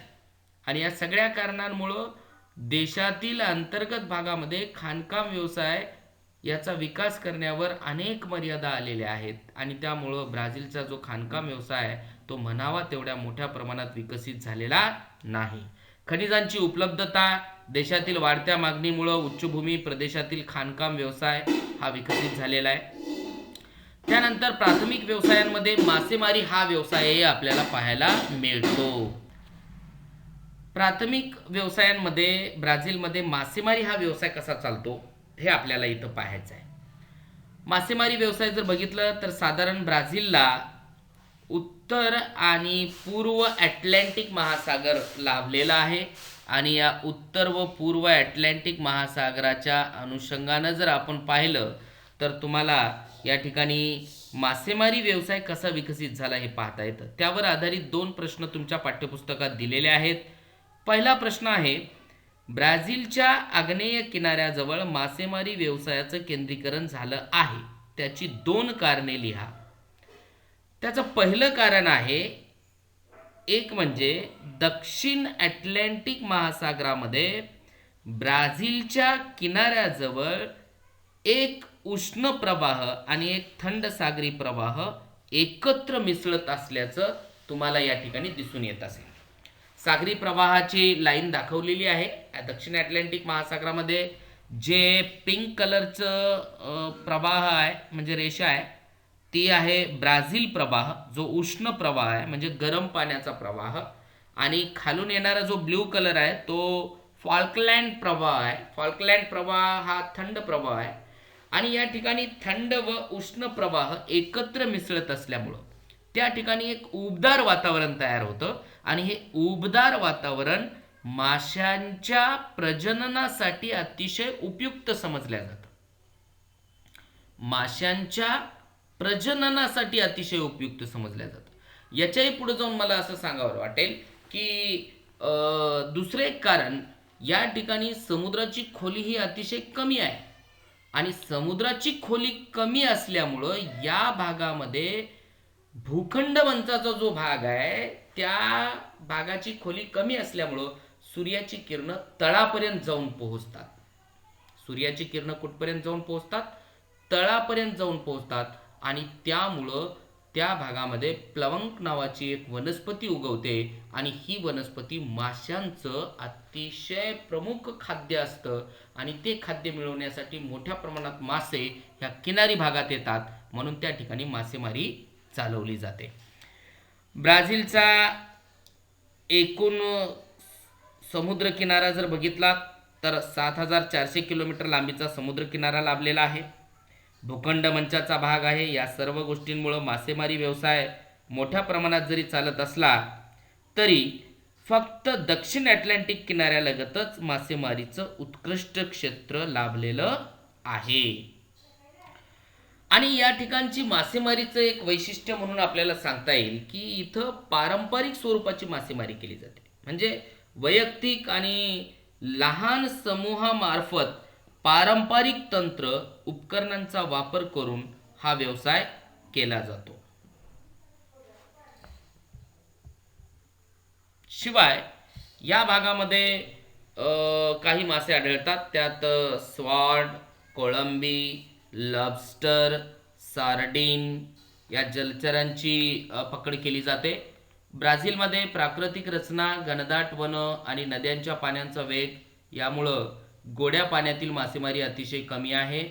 आणि या सगळ्या कारणांमुळं देशातील अंतर्गत भागामध्ये खाणकाम व्यवसाय याचा विकास करण्यावर अनेक मर्यादा आलेल्या आहेत आणि त्यामुळं ब्राझीलचा जो खाणकाम व्यवसाय आहे तो म्हणावा तेवढ्या मोठ्या प्रमाणात विकसित झालेला नाही. खनिजांची उपलब्धता, देशातील वाढत्या मागणीमुळं उच्चभूमी प्रदेशातील खाणकाम व्यवसाय हा विकसित झालेला आहे. त्यानंतर प्राथमिक व्यवसायांमध्ये मासेमारी हा व्यवसायही आपल्याला पाहायला मिळतो. प्राथमिक व्यवसायांमध्ये ब्राझीलमध्ये मासेमारी हा व्यवसाय कसा चालतो हे आपल्याला इथं पाहायचं आहे. मासेमारी व्यवसाय जर बघितलं तर साधारण ब्राझीलला उत्तर आणि पूर्व अटलांटिक महासागर लाभलेला आहे आणि या उत्तर व पूर्व अटलांटिक महासागराच्या अनुषंगानं जर आपण पाहिलं तर तुम्हाला या ठिकाणी मासेमारी व्यवसाय कसा विकसित झाला हे पाहता येतं. त्यावर आधारित 2 प्रश्न तुमच्या पाठ्यपुस्तकात दिलेले आहेत. पहिला प्रश्न आहे, ब्राझीलच्या आग्नेय किनाऱ्याजवळ मासेमारी व्यवसायाचं केंद्रीकरण झालं आहे, त्याची 2 कारणे लिहा. त्याचं पहिलं कारण आहे, एक म्हणजे दक्षिण अटलांटिक महासागरामध्ये ब्राझीलच्या किनाऱ्याजवळ एक उष्ण प्रवाह आणि एक थंड सागरी प्रवाह एकत्र मिसळत असल्याचं तुम्हाला या ठिकाणी दिसून येत असेल. सागरी प्रवाहाची लाईन दाखवलेली आहे. दक्षिण अटलांटिक महासागरामध्ये जे पिंक कलरचं प्रवाह आहे म्हणजे रेषा आहे ती आहे ब्राझील प्रवाह, जो उष्ण प्रवाह आहे म्हणजे गरम पाण्याचा प्रवाह. आणि खालून येणारा जो ब्ल्यू कलर आहे तो फॉल्कलँड प्रवाह आहे. फॉल्कलँड प्रवाह हा थंड प्रवाह आहे आणि या ठिकाणी थंड व उष्ण प्रवाह एकत्र मिसळत असल्यामुळं त्या ठिकाणी एक उबदार वातावरण तयार होतं आणि हे उबदार वातावरण माशांच्या प्रजननासाठी अतिशय उपयुक्त समजल्या जातं. माशांच्या प्रजननासाठी अतिशय उपयुक्त समजल्या जातं. याच्याही पुढे जाऊन मला असं सांगावं वाटेल की दुसरे एक कारण, या ठिकाणी समुद्राची खोली ही अतिशय कमी आहे आणि समुद्राची खोली कमी असल्यामुळं या भागामध्ये भूखंड मंचाचा जो भाग आहे त्या भागाची खोली कमी असल्यामुळं सूर्याची किरणं तळापर्यंत जाऊन पोहोचतात. सूर्याची किरणं कुठपर्यंत जाऊन पोहोचतात? तळापर्यंत जाऊन पोहोचतात आणि त्यामुळं त्या भागामध्ये प्लवंक नावाची एक वनस्पती उगवते आणि ही वनस्पती माशांचं अतिशय प्रमुख खाद्य असतं आणि ते खाद्य मिळवण्यासाठी मोठ्या प्रमाणात मासे ह्या किनारी भागात येतात, म्हणून त्या ठिकाणी मासेमारी चालवली जाते. ब्राझीलचा एकूण समुद्र किनारा जर बघितला तर 7400 किलोमीटर लांबीचा समुद्र किनारा लाभलेला आहे. भूखंड मंचाचा भाग आहे. या सर्व गोष्टींमुळे मासेमारी व्यवसाय मोठ्या प्रमाणात जरी चालत असला तरी फक्त दक्षिण अटलांटिक किनाऱ्यालगतच मासेमारीचं उत्कृष्ट क्षेत्र लाभलेलं आहे. आणि या ठिकाणची मासेमारीचं एक वैशिष्ट्य म्हणून आपल्याला सांगता येईल की इथं पारंपरिक स्वरूपाची मासेमारी केली जाते. म्हणजे वैयक्तिक आणि लहान समूहामार्फत पारंपरिक तंत्र उपकरणांचा वापर करून हा व्यवसाय केला जातो. शिवाय या भागामध्ये काही मासे आढळतात. त्यात स्वॉर्ड, कोळंबी, लॉबस्टर, सार्डिन या जलचरांची पकड केली जाते. ब्राझीलमध्ये प्राकृतिक रचना, घनदाट वन आणि नद्यांच्या पाण्याचा वेग यामुळं गोड्या पाण्यातील मासेमारी अतिशय कमी आहे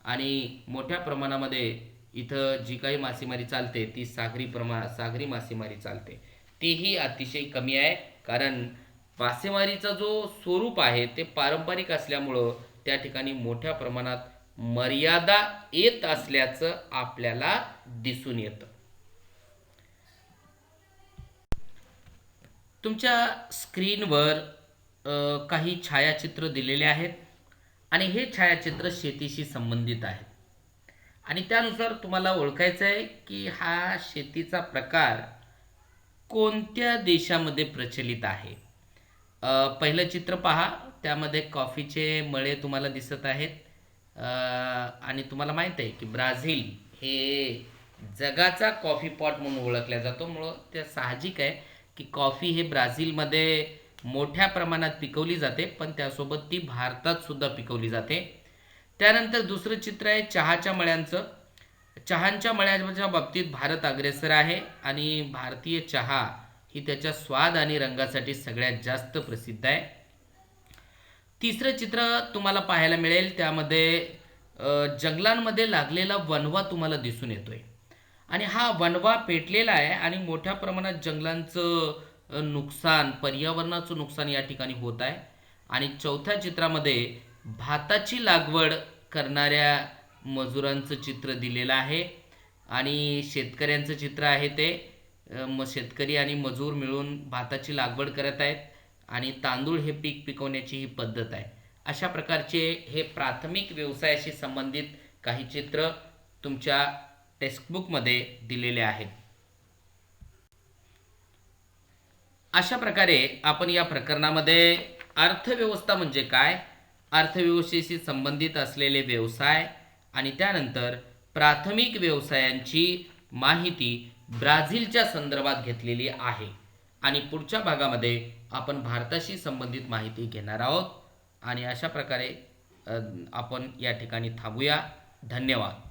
आणि मोठ्या प्रमाणामध्ये इथं जी काही मासेमारी चालते ती सागरी मासेमारी चालते, तीही अतिशय कमी आहे. कारण मासेमारीचा जो स्वरूप आहे ते पारंपरिक असल्यामुळं त्या ठिकाणी मोठ्या प्रमाणात मर्यादा येत असल्याचं आपल्याला दिसून येतं. तुमच्या स्क्रीनवर काही छायाचित्र दिलेले आहेत आणि हे छायाचित्र शेतीशी संबंधित आहेत आणि त्यानुसार तुम्हाला ओळखायचं आहे की हा शेतीचा प्रकार कोणत्या देशामध्ये प्रचलित आहे. पहिलं चित्र पहा, त्यामध्ये कॉफीचे मळे तुम्हाला दिसत आहेत. आणि तुम्हाला माहीत आहे की ब्राझील हे जगाचा कॉफी पॉट म्हणून ओळखला जातो. मुळं ते साहजिक आहे की कॉफी हे ब्राझीलमध्ये मोठ्या प्रमाणात पिकवली जाते, पण त्यासोबत ती भारतात सुद्धा पिकवली जाते. त्यानंतर दुसरं चित्र आहे चहाच्या मळ्यांचं. चहाच्या मळ्याच्या बाबतीत भारत अग्रेसर आहे आणि भारतीय चहा ही त्याच्या स्वाद आणि रंगासाठी सगळ्यात जास्त प्रसिद्ध आहे. तिसरं चित्र तुम्हाला पाहायला मिळेल, त्यामध्ये जंगलांमध्ये लागलेला वणवा तुम्हाला दिसून येतोय आणि हा वणवा पेटलेला आहे आणि मोठ्या प्रमाणात जंगलांचं नुकसान, पर्यावरणाचं नुकसान या ठिकाणी होत आहे. आणि चौथ्या चित्रामध्ये भाताची लागवड करणाऱ्या मजुरांचं चित्र दिलेलं आहे आणि शेतकऱ्यांचं चित्र आहे ते. शेतकरी आणि मजूर मिळून भाताची लागवड करत आहेत आणि तांदूळ हे पीक पिकवण्याची ही पद्धत आहे. अशा प्रकारचे हे प्राथमिक व्यवसायाशी संबंधित काही चित्र तुमच्या टेक्स्टबुकमध्ये दिलेले आहेत. अशा प्रकारे आपण या प्रकरणामध्ये अर्थव्यवस्था म्हणजे काय, अर्थव्यवस्थेशी संबंधित असलेले व्यवसाय आणि त्यानंतर प्राथमिक व्यवसायांची माहिती ब्राझीलच्या संदर्भात घेतलेली आहे. आणि पुढच्या भागामध्ये आपण भारताशी संबंधित माहिती घेणार आहोत आणि अशा प्रकारे आपण या ठिकाणी थांबूया. धन्यवाद.